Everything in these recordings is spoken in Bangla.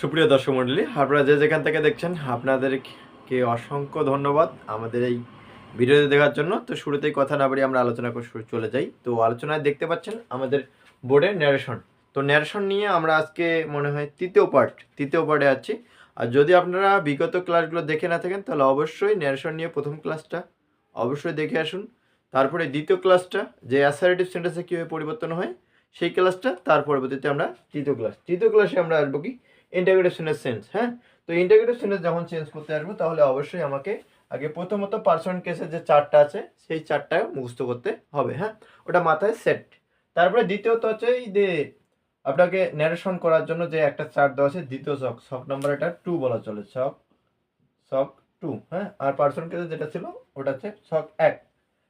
সুপ্রিয় দর্শক মণ্ডলী, আপনারা যে যেখান থেকে দেখছেন আপনাদেরকে অসংখ্য ধন্যবাদ আমাদের এই ভিডিওতে দেখার জন্য। তো শুরুতেই কথা না বাড়িয়ে আমরা আলোচনা করে চলে যাই। তো আলোচনায় দেখতে পাচ্ছেন আমাদের বোর্ডের ন্যারেশন। তো ন্যারেশন নিয়ে আমরা আজকে মনে হয় তৃতীয় পার্টে আছি। আর যদি আপনারা বিগত ক্লাসগুলো দেখে না থাকেন তাহলে অবশ্যই ন্যারেশন নিয়ে প্রথম ক্লাসটা অবশ্যই দেখে আসুন। তারপরে দ্বিতীয় ক্লাসটা যে অ্যাসারেটিভ সেন্টেন্সে কীভাবে পরিবর্তন হয় সেই ক্লাসটা, তার পরবর্তীতে আমরা তৃতীয় ক্লাসে আমরা আসবো কি ইন্টিগ্রেটিভ সেন্টেন্স। হ্যাঁ, তো ইন্টিগ্রেটিভ সেন্টেন্স যখন চেঞ্জ করতে আসবো তাহলে অবশ্যই আমাকে আগে প্রথমত পার্সন কেসের যে চারটা আছে সেই চারটা মুখস্থ করতে হবে। হ্যাঁ, ওটা মাথায় সেট। তারপরে দ্বিতীয়ত হচ্ছে এই যে আপনাকে ন্যারেশন করার জন্য যে একটা চার্ট দেওয়া আছে, দ্বিতীয় ছক নম্বর এটা 2 বলা চলে, ছক 2। হ্যাঁ, আর পার্সন কেসে যেটা ছিল ওটা হচ্ছে ছক 1।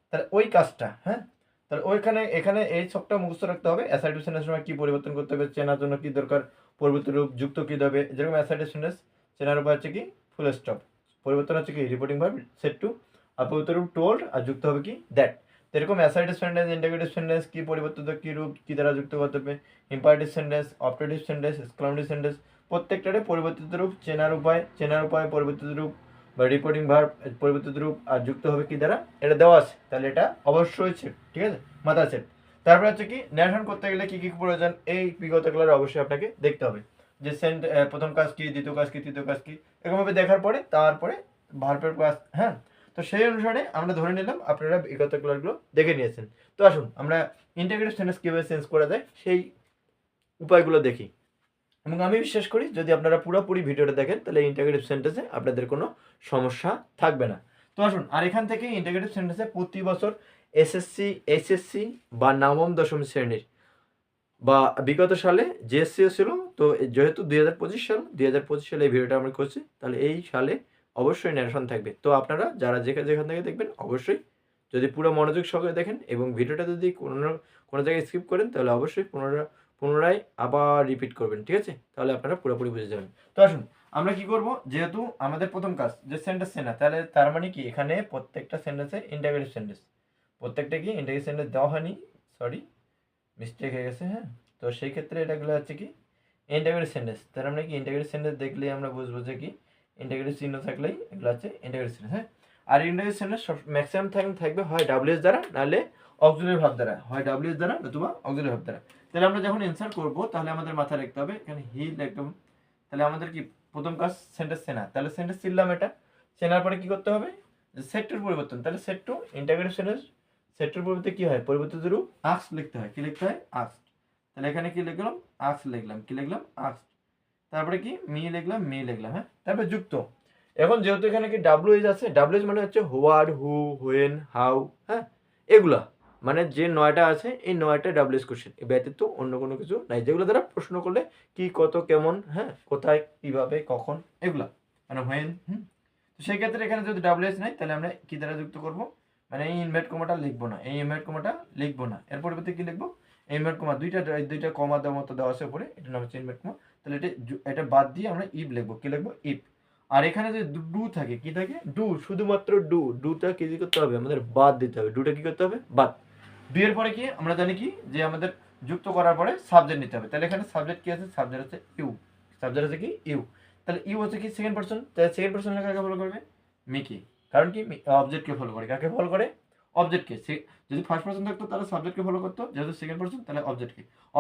তাহলে ওই কাজটা, হ্যাঁ, তাহলে এখানে এই ছকটা মুখস্থ রাখতে হবে। অ্যাসার্টিভ সেন্টেন্সের সময় কি পরিবর্তন করতে হবে, চেনার জন্য কি দরকার, পরিবর্তন রূপ যুক্ত কি দেবে। যেরকম অ্যাসার্টিভ সেন্টেন্স চেনার উপায় হচ্ছে কি ফুল স্টপ, পরিবর্তন হচ্ছে কি রিপোর্টিং ভার্ব সেট টু, আর পরিবর্তন রূপ টোল্ড, আর যুক্ত হবে কি দ্যাট। এরকম অ্যাসার্টিভ সেন্টেন্স, ইন্টিগ্রেটিভ সেন্টেন্স কি পরিবর্তন কি রূপ কি দ্বারা যুক্ত করতে হবে, imperative sentence, optative sentence, exclamative sentence, প্রত্যেকটারে পরিবর্তিত রূপ, চেনার উপায় পরিবর্তিত রূপ বা রিপোর্টিং ভার্ব পরিবর্তিত রূপ, আর যুক্ত হবে কি দ্বারা, এটা দেওয়া আছে। তাহলে এটা অবশ্যই সেট, ঠিক আছে, মাথা সেট। তারপরে হচ্ছে কি ন্যারেশন করতে গেলে কি কি প্রয়োজন, এই বিগত ক্লাসে অবশ্যই আপনাকে দেখতে হবে যে প্রথম কাজ কি, দ্বিতীয় কাজ কি, তৃতীয় কাজ কি, এরকমভাবে দেখার পরে তারপরে ভার্বের কাজ। হ্যাঁ, তো সেই অনুসারে আমরা ধরে নিলাম আপনারা বিগত ক্লাসগুলো দেখে নিয়েছেন। তো আসুন আমরা ইন্টিগ্রেটিভ সেন্টেন্স কীভাবে চেঞ্জ করা যায় সেই উপায়গুলো দেখি। এবং আমি বিশ্বাস করি যদি আপনারা পুরোপুরি ভিডিওটা দেখেন তাহলে ইন্টিগ্রেটিভ সেন্টেন্সে আপনাদের কোনো সমস্যা থাকবে না। তো আসুন, আর এখান থেকে ইন্টিগ্রেটিভ সেন্টেন্সে প্রতি বছর এসএসসি বা নবম দশম শ্রেণীর বা বিগত সালে জিএসসিও ছিল। তো যেহেতু 2025 সালে এই ভিডিওটা আমরা করছি, তাহলে এই সালে অবশ্যই ন্যারেশন থাকবে। তো আপনারা যারা যেখান থেকে দেখবেন অবশ্যই যদি পুরো মনোযোগ সহকারে দেখেন এবং ভিডিওটা যদি কোনো জায়গায় স্কিপ করেন তাহলে অবশ্যই পুনরায় আবার রিপিট করবেন, ঠিক আছে, তাহলে আপনারা পুরোপুরি বুঝে যাবেন। তো আসুন আমরা কি করব, যেহেতু আমাদের প্রথম কাজ যে সেন্টেন্স চেনা, তাহলে তার মানে কি এখানে প্রত্যেকটা সেন্টেন্সে ইন্টিগ্রেটিভ সেন্টেন্স, প্রত্যেকটা কি ইন্টিগ্রেটিভ সেন্টেন্স দেওয়া হয়নি, সরি মিস্টেক হয়ে গেছে। হ্যাঁ, তো সেই ক্ষেত্রে এটাগুলো হচ্ছে কি ইন্টিগ্রেটিভ সেন্টেন্স। তার মানে কি ইন্টিগ্রেটিভ সেন্টেন্স দেখলেই আমরা বুঝবো যে কি ইন্টিগ্রেটিভ চিহ্ন থাকলেই এগুলো হচ্ছে ইন্টিগ্রেটিভ সেন্টেন্স। হ্যাঁ, আর ইন্টিগ্রেটিভ সেন্টেন্স ম্যাক্সিমাম থাকবে হয় ডাব্লিউএস দ্বারা, নাহলে অক্সিলারি ভার্ব দ্বারা, হয় ডাব্লিউএস দ্বারা নতুবা অক্সিলারি ভার্ব দ্বারা। তাহলে আমরা যখন অ্যান্সার করব তাহলে আমাদের মাথায় রাখতে হবে এখানে হি একদম। তাহলে আমাদের কি প্রথম কাজ সেন্টেন্স চেনা, তাহলে সেন্টেন্স চিনলাম, এটা চেনার পরে কি করতে হবে, সেক্টর পরিবর্তন। তাহলে set to integrative sentence, sector পরিবর্তে কি হয়, পরিবর্তিত রূপ আক্স লিখতে হয়। কি লিখতে হয়, আক্স। তাহলে এখানে কি লিখলাম, আক্স লিখলাম। কি লিখলাম, আক্স। তারপরে কি মি লিখলাম। হ্যাঁ, তারপরে যুক্ত। এখন যেহেতু এখানে কি ডাব্লিউএস আছে, ডাব্লিউএস মানে হচ্ছে হোয়াট, হু, হোয়েন, হাউ। হ্যাঁ, এগুলা মানে যে 9টা আছে এই 9টা ডাব্লিউএস কোশ্চেন, এ ব্যতীত অন্য কোনো কিছু নাই, যেগুলো দ্বারা প্রশ্ন করলে কি, কত, কেমন, হ্যাঁ, কোথায়, কিভাবে, কখন, এগুলা মানে হোয়েন। তো সেই ক্ষেত্রে এখানে যদি ডাব্লিউএস নাই তাহলে আমরা কি দ্বারা যুক্ত করব, মানে এই ইনভার্ট কমাটা লিখবো না, এর পরিবর্তে কি লিখবো, ইনভার্ট কমা, দুইটা কমা দেওয়ার মতো দেওয়া আছে উপরে, এটা নাম হচ্ছে ইনভার্ট কমা। তাহলে এটা বাদ দিয়ে আমরা ইফ লিখবো। কি লিখবো, ইফ। আর এখানে যদি ডু থাকে, কি থাকে, ডু, শুধুমাত্র ডুটা কি করতে হবে, আমাদের বাদ দিতে হবে। ডুটা কি করতে হবে, বাদ। দুইয়ের পরে কি আমরা জানি কি যে আমাদের যুক্ত করার পরে সাবজেক্ট নিতে হবে। তাহলে এখানে সাবজেক্ট কি আছে, সাবজেক্ট হচ্ছে ইউ, সাবজেক্ট হচ্ছে কি ইউ। তাহলে ইউ হচ্ছে কি সেকেন্ড পারসন, তাহলে সেকেন্ড পারসন কাকে ফলো করবে, মিকি। কারণ কি অবজেক্টকে ফলো করে, কাকে ফলো করে, অবজেক্টকে। যদি ফার্স্ট পারসন থাকতো তাহলে সাবজেক্টকে ফলো করতো, যেহেতু সেকেন্ড পারসন তাহলে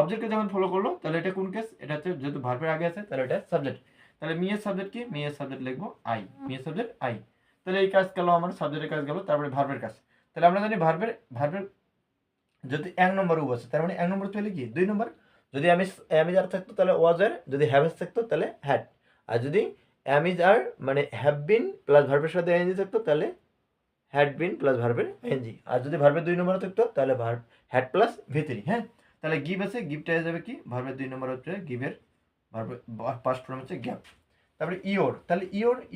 অবজেক্টকে যখন ফলো করলো তাহলে এটা কোন কেস, এটা হচ্ছে যেহেতু ভার্বের আগে আছে তাহলে এটা সাবজেক্ট। তাহলে মিয়ের সাবজেক্ট কি, মিয়ের সাবজেক্ট লিখবো আই, মিয়ের সাবজেক্ট আই। তাহলে এই কাজ গেল আমার, সাবজেক্টের কাজ গেল। তারপরে ভার্বের কাজ। তাহলে আমরা জানি ভার্বের যদি 1 নম্বর ও আছে তার মানে 1 নম্বর পেলে কি 2 নম্বর। যদি আমি যার থাকতো তাহলে ওয়াজ আর, যদি হ্যাভ থাকতো তাহলে হ্যাড। আর যদি অ্যামিজ আর মানে হ্যাভ বিন প্লাস ভার্বের সাথে এনজি থাকতো তাহলে হ্যাড বিন প্লাস ভার্বের এনজি। আর যদি ভার্বের 2 নম্বর থাকতো তাহলে ভার্ব হ্যাড প্লাস ভি3। হ্যাঁ, তাহলে গিভ আছে, গিভটা হয়ে যাবে কি ভার্বের 2 নম্বর হচ্ছে গিভের, ভার্বের পাস্ট ফর্ম হচ্ছে গ্যাপ। তারপরে ইওর, তাহলে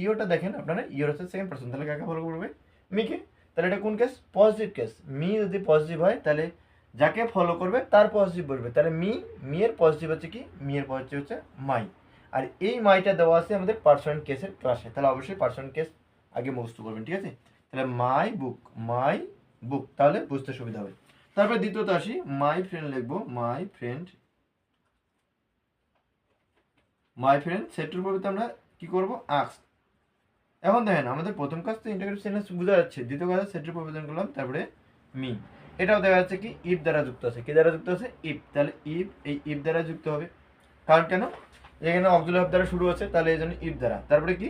ইওরটা দেখেন আপনারা, ইওর হচ্ছে সেকেন্ড পারসন, তাহলে কাকে ফলো করবে, মিকে। তাহলে এটা কোন কেস, পজিটিভ কেস। মি যদি পজিটিভ হয় তাহলে যাকে ফলো করবে তার পজিটিভ বলবে। তাহলে মিয়ের পজিটিভ হচ্ছে কি, মিয়ের পজিটিভ হচ্ছে মাই। আর এই মাইটা দেওয়া আছে আমাদের পার্সন কেসের ক্লাসে, তাহলে অবশ্যই পার্সন কেস আগে মুখস্থ করবেন, ঠিক আছে। তাহলে মাই বুক, তাহলে বুঝতে সুবিধা হবে। তারপরে দ্বিতীয়ত আসি, মাই ফ্রেন্ড লিখবো, মাই ফ্রেন্ড সেটার পরিবর্তে আমরা কি করব আস্ক। এখন দেখেন আমাদের প্রথম কাজ তো ইন্টারগ্রেটিভ সেন্টেন্স বোঝা যাচ্ছে, দ্বিতীয় কাজ সেটার পরিবর্তন করলাম তারপরে মি। এটাও দেখা যাচ্ছে কি ইফ দ্বারা যুক্ত আছে, কি দ্বারা যুক্ত আছে ইফ, তাহলে ইফ এই ইফ দ্বারা যুক্ত হবে। কারণ কেন, এখানে অক্সিলারি ভার্ব দ্বারা শুরু আছে, তাহলে এই জন্য ইফ দ্বারা, তারপরে কি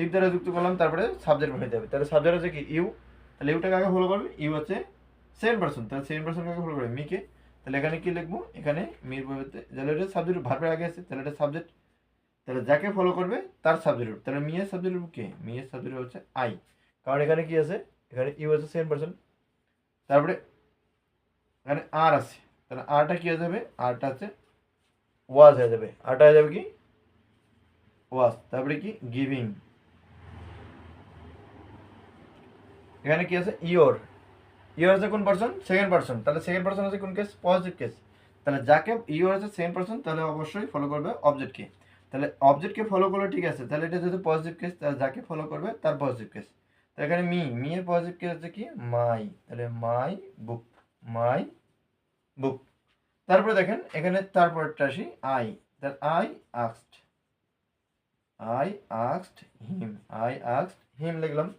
ইফ দ্বারা যুক্ত করলাম তারপরে সাবজেক্ট বসাইতে হবে, তাহলে সাবজেক্ট হচ্ছে কি ইউ, তাহলে ইউটাকে আগে ফলো করবে, ইউ হচ্ছে সেকেন্ড পারসন, তাহলে সেকেন্ড পারসন কাকে ফলো করবে মিকে, তাহলে এখানে কি লিখবো এখানে মির পরিবর্তে, তাহলে এটা সাবজেক্ট ভার্বের আগে আছে, তাহলে এটা সাবজেক্ট, তাহলে যাকে ফলো করবে তার সাবজেক্ট, তাহলে মিয়ের সাবজেক্ট কে, মিয়ের সাবজেক্ট হচ্ছে আই, কারণ এখানে কি আছে এখানে ইউ আছে সেকেন্ড পারসন, তারপরে এখানে আর আছে, তাহলে আরটা কি হয়ে যাবে, আরটা আছে ওয়াজ হয়ে যাবে, আরটা হয়ে যাবে কি ওয়াজ, তারপরে কি গিভিং, এখানে কি আছে ইয়োর, ইয়োর আছে কোন পারসন সেকেন্ড পারসন, তাহলে সেকেন্ড পারসন আছে কোন কেস পজিটিভ কেস, তাহলে যাকে ইয়োর আছে সেকেন্ড পারসন তাহলে অবশ্যই ফলো করবে অবজেক্টকে, তাহলে অবজেক্টকে ফলো করলে ঠিক আছে, তাহলে এটা যেহেতু পজিটিভ কেস তাহলে যাকে ফলো করবে তার পজিটিভ কেস, তো এখানে মি এর পজিটিভ কেস হচ্ছে কি মাই, তাহলে মাই বুক, মাই বুক, তারপরে দেখেন এখানে তারপরটা আসি আই, তাহলে I asked him, I asked হিম লিখলাম,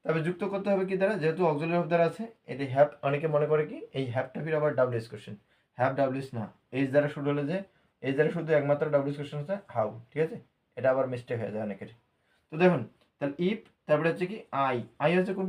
তবে যুক্ত করতে হবে কি দ্বারা, যেহেতু অক্সিলারি ভার্ব দ্বারা আছে, এটি হ্যাভ, অনেকে মনে করে কি এই হ্যাভটা ফির আবার ডাব্লিউএস কোশ্চেন, হ্যাভ ডাব্লিউএস না, এইচ দ্বারা শুরু হলে যে এইচ দ্বারা শুধু একমাত্র ডাব্লিউএস কোশ্চেন হচ্ছে হাউ, ঠিক আছে, এটা আবার মিস্টেক হয়ে যায় অনেকের। তো দেখুন তাহলে ইফ তারপরে হচ্ছে কি আই হচ্ছে কোন